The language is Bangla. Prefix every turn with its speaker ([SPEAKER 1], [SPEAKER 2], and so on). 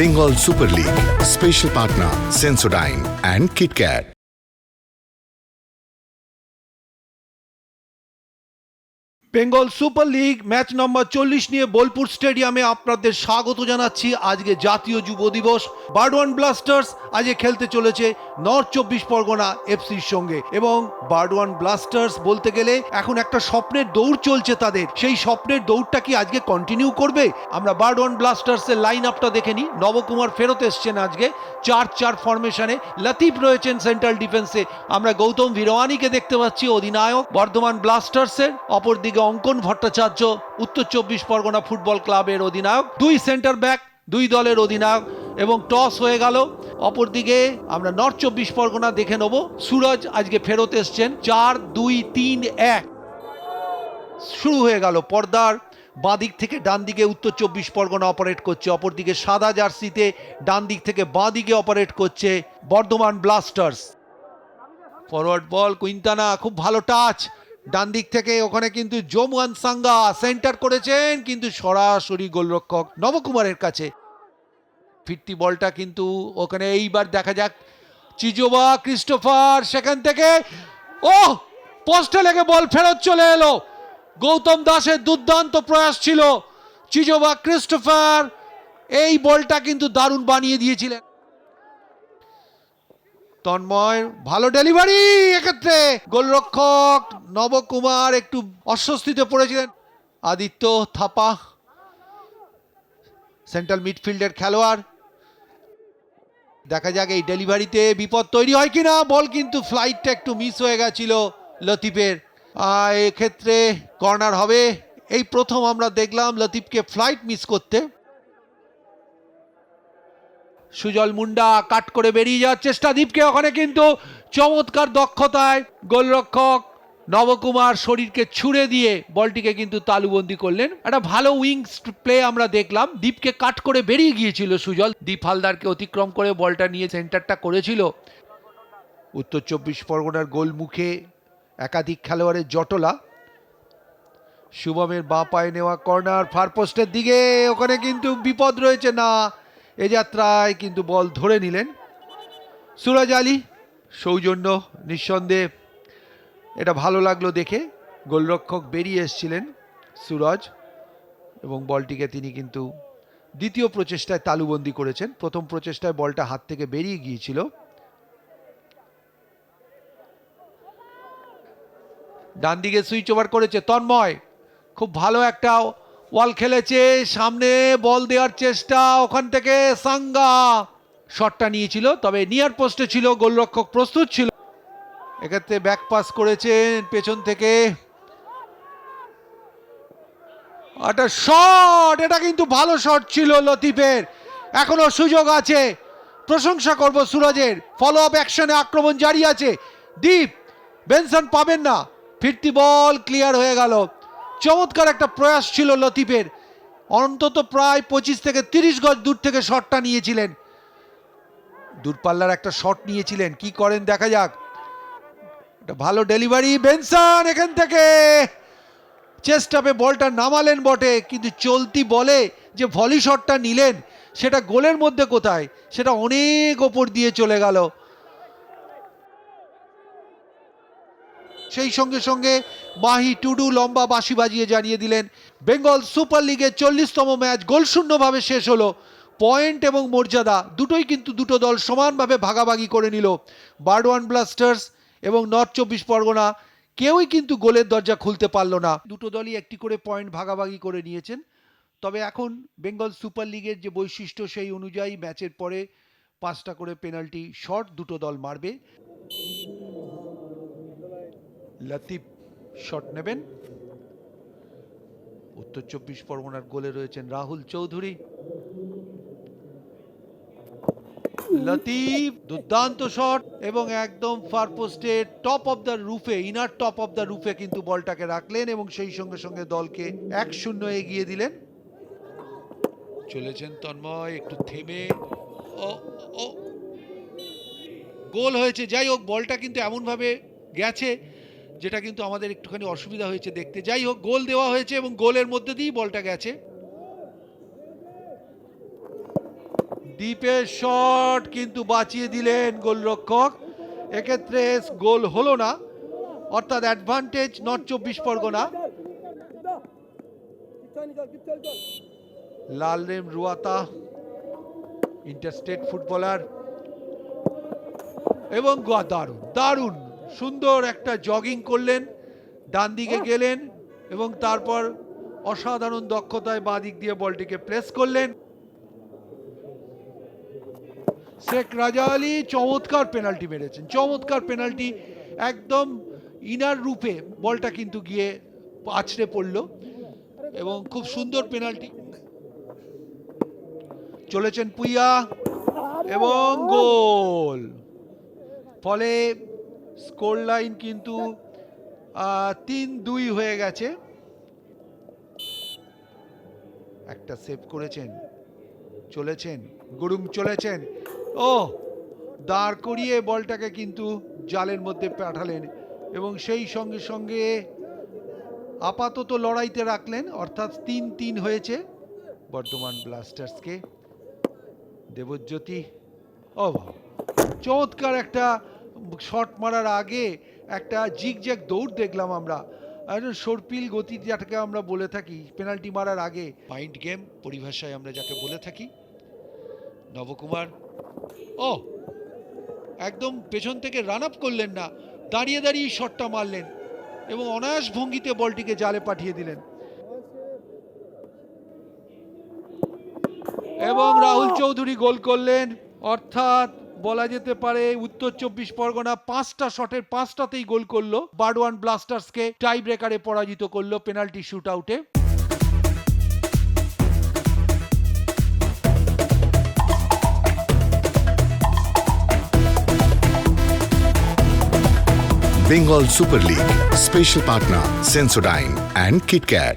[SPEAKER 1] Bengal Super League. Special partner Sensodyne and KitKat.
[SPEAKER 2] Bengal super league match number 40 নিয়ে বোলপুর স্টেডিয়ামে আপনাদের স্বাগত জানাচ্ছি। আজকে জাতীয় যুব দিবস। বারডওয়ান ব্লাস্টার্স আজকে খেলতে চলেছে নর্থ 24 পরগনা এফসির সঙ্গে, এবং বারডওয়ান ব্লাস্টার্স বলতে গেলে এখন একটা স্বপ্নের দৌড় চলছে তাদের। সেই স্বপ্নের দৌড়টা কি আজকে কন্টিনিউ করবে? আমরা বারডওয়ান ব্লাস্টার্সের লাইন আপটা দেখে নিই। নবকুমার ফেরত এসছেন আজকে 4-4 ফরমেশনে। লতিফ রয়েছেন সেন্ট্রাল ডিফেন্সে। আমরা গৌতম ভিরওয়ানিকে দেখতে পাচ্ছি অধিনায়ক বর্ধমান ব্লাস্টার্সের। অপরদিকে অঙ্কন ভট্টাচার্য উত্তর 24 পরগনা ফুটবল ক্লাবের অধিনায়ক। দুই সেন্টার ব্যাক, দুই দলের অধিনায়ক, এবং টস হয়ে গেল। অপরদিকে আমরা নর্থ 24 পরগনা দেখে নেব। সুরজ আজকে ফেরত এসছেন। 4-2-3-1 শুরু হয়ে গেল। পর্দার বাঁ দিক থেকে ডান দিকে উত্তর 24 পরগনা অপারেট করছে। অপরদিকে সাদা জার্সিতে ডান দিক থেকে বাঁ দিকে অপারেট করছে বর্ধমান ব্লাস্টার্স। ফরওয়ার্ড বল কুইন্টানা, খুব ভালো টাচ ডান দিক থেকে। ওখানে কিন্তু জোমওয়ান সাঙ্গা সেন্টার করেছেন, কিন্তু সরাসরি গোলরক্ষক নবকুমারের কাছে। ফিরতি বলটা কিন্তু ওখানে এইবার দেখা যাক চিজোবা ক্রিস্টোফার, সেখান থেকে ও পোস্টে লেগে বল ফেরত চলে এলো। গৌতম দাসের দুর্দান্ত প্রয়াস ছিল। চিজোবা ক্রিস্টোফার এই বলটা কিন্তু দারুণ বানিয়ে দিয়েছিলেন। তন্ময় ভালো ডেলিভারি, এক্ষেত্রে গোলরক্ষক নবকুমার একটু অস্বস্তিতে পড়েছিলেন। আদিত্য থাপা সেন্ট্রাল মিডফিল্ডের খেলোয়াড়। দেখা যাক এই ডেলিভারিতে বিপদ তৈরি হয় কিনা। বল কিন্তু ফ্লাইটটা একটু মিস হয়ে গেছিল লতিফের। এক্ষেত্রে কর্নার হবে। এই প্রথম আমরা দেখলাম লতিফকে ফ্লাইট মিস করতে। সুজল মুন্ডা কাট করে বেরিয়ে যাওয়ার চেষ্টা দীপকে, ওখানে কিন্তু চমৎকার দক্ষতায় গোলরক্ষক নবকুমার শরীরকে ছুড়ে দিয়ে বলটিকে কিন্তু তালুবন্দি করলেন। একটা ভালো উইংস প্লে আমরা দেখলাম। দীপকে কাট করে বেরিয়ে গিয়েছিল সুজল। দীপ হালদারকে অতিক্রম করে বলটা নিয়ে সেন্টারটা করেছিল। উত্তর 24 পরগনার গোল মুখে একাধিক খেলোয়াড়ের জটলা। শুভমের বাঁ পায়ে নেওয়া কর্নার ফার পোস্টের দিকে, ওখানে কিন্তু বিপদ রয়েছে না। এ যাত্রায় কিন্তু বল ধরে নিলেন সুরজ আলী। সৌজন্য নিঃসন্দেহে এটা ভালো লাগলো দেখে। গোলরক্ষক বেরিয়ে এসেছিলেন সুরজ, এবং বলটিকে তিনি কিন্তু দ্বিতীয় প্রচেষ্টায় তালুবন্দি করেছেন। প্রথম প্রচেষ্টায় বলটা হাত থেকে বেরিয়ে গিয়েছিল। ডান দিকে সুইচ ওভার করেছে তন্ময়, খুব ভালো একটা ওয়াল খেলেছে। সামনে বল দেওয়ার চেষ্টা, ওখান থেকে সাঙ্গা শটটা নিয়েছিল, তবে নিয়ার পোস্টে ছিল, গোলরক্ষক প্রস্তুত ছিল। এক্ষেত্রে ব্যাক পাস করেছেন পেছন থেকে একটা শট। এটা কিন্তু ভালো শট ছিল লতিফের। এখনো সুযোগ আছে। প্রশংসা করব সুরজের। ফলো আপ অ্যাকশনে আক্রমণ জারি আছে। দীপ বেনসন পাবেন না। ফিরতি বল ক্লিয়ার হয়ে গেল। চমৎকার একটা প্রয়াস ছিল লতিফের। অন্তত প্রায় 25 থেকে 30 গজ দূর থেকে শটটা নিয়েছিলেন। দূরপাল্লার একটা শট নিয়েছিলেন, কি করেন দেখা যাক। একটা ভালো ডেলিভারি বেনসন, এখান থেকে চেস্টাপে বলটা নামালেন বটে, কিন্তু চলতি বলে যে ভলি শটটা নিলেন সেটা গোলের মধ্যে কোথায়, সেটা অনেক ওপর দিয়ে চলে গেল। সেই সঙ্গে সঙ্গে মাহি টুডু লম্বা বাঁশি বাজিয়ে জানিয়ে দিলেন বেঙ্গল সুপার লিগের 40তম ম্যাচ গোলশূন্যভাবে শেষ হলো। পয়েন্ট এবং মর্যাদা দুটোই কিন্তু দুটো দল সমানভাবে ভাগাভাগি করে নিল। বারডওয়ান ব্লাস্টার্স এবং নর্থ 24 পরগনা কেউই কিন্তু গোলের দরজা খুলতে পারল না। দুটো দলই একটি করে পয়েন্ট ভাগাভাগি করে নিয়েছেন। তবে এখন বেঙ্গল সুপার লিগের যে বৈশিষ্ট্য সেই অনুযায়ী ম্যাচের পরে 5টা করে পেনাল্টি শট দুটো দল মারবে। লতিফ শট নেবেন। উত্তর 24 পরগনার গোলে রয়েছেন রাহুল চৌধুরী। লতিফ দুর্দান্ত শট, এবং একদম ফার পোস্টে টপ অফ দ্য রুফে, ইনার টপ অফ দ্য রুফে কিন্তু বলটাকে রাখলেন, এবং সেই সঙ্গে সঙ্গে দলকে 1-0 এগিয়ে দিলেন। চলেছেন তন্ময় একটু থেমে। ও ও গোল হয়েছে। যাই হোক, বলটা কিন্তু এমন ভাবে গেছে যেটা কিন্তু আমাদের একটুখানি অসুবিধা হয়েছে দেখতে। যাই হোক, গোল দেওয়া হয়েছে এবং গোলের মধ্যে দিয়েই বলটা গেছে। ডিপের শট কিন্তু বাঁচিয়ে দিলেন গোলরক্ষক। এক্ষেত্রে গোল হলো না, অর্থাৎ advantage North 24 Parganas. Lalremruata interstate footballer, এবং দারুণ দারুণ সুন্দর একটা জগিং করলেন, ডান দিকে গেলেন এবং তারপর অসাধারণ দক্ষতায় বাঁ দিক দিয়ে বলটিকে প্লেস করলেন। শেখ রাজা আলী চমৎকার পেনাল্টি মেরেছেন, চমৎকার পেনাল্টি, একদম ইনার রূপে বলটা কিন্তু গিয়ে আছড়ে পড়ল এবং খুব সুন্দর পেনাল্টি। চলেছেন পুইয়া এবং গোল। ফলে স্কোর লাইন কিন্তু 3-2 হয়ে গেছে। একটা সেভ করেছেন, চলেছেন গুরুম, চলেছেন, ও দাঁড় করিয়ে বলটাকে কিন্তু জালের মধ্যে পাঠালেন এবং সেই সঙ্গে সঙ্গে আপাতত লড়াইতে রাখলেন, অর্থাৎ 3-3 হয়েছে বর্ধমান ব্লাস্টার্সকে। দেবজ্যোতি, ও চমৎকার একটা শট মারার আগে একটা জিগজ্যাগ দৌড় দেখলাম আমরা, একদম সর্পিল গতি যেটাকে আমরা বলে থাকি পেনাল্টি মারার আগে, মাইন্ড গেম পরিভাষায় আমরা যাকে বলে থাকি। নবকুমার, ও একদম পেছন থেকে রান আপ করলেন না, দাঁড়িয়ে দাঁড়িয়ে শটটা মারলেন এবং অনায়াস ভঙ্গিতে বলটিকে জালে পাঠিয়ে দিলেন। এবং রাহুল চৌধুরী গোল করলেন, অর্থাৎ বলা যেতে পারে উত্তর 24 পরগনা 5টা শটের 5টাতেই গোল করলো, বারওয়ান ব্লাস্টার্সকে টাই ব্রেকারে পরাজিত করলো পেনাল্টি শুট আউটে।
[SPEAKER 1] Bengal Super League. Special partner Sensodyne and KitKat.